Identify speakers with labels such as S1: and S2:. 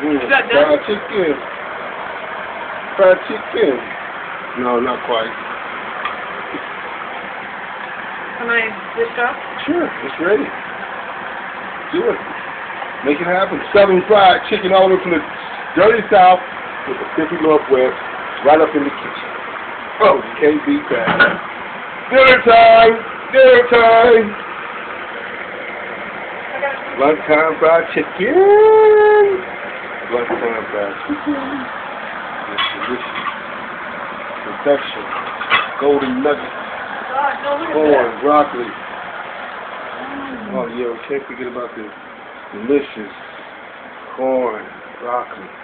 S1: Is that done?
S2: Fried chicken. Fried chicken. No, not quite.
S1: Can I dish up?
S2: Sure, it's ready. Do it. Make it happen. Southern fried chicken all the way from the dirty South to the Pacific Northwest, right up in the kitchen. Oh, you can't beat that. Dinner time! Dinner time! Blunttyme fried chicken! Blunttyme fried chicken. It's delicious. Perfection. Golden nuggets. Corn, broccoli. Oh, yeah, we can't forget about the delicious corn, broccoli.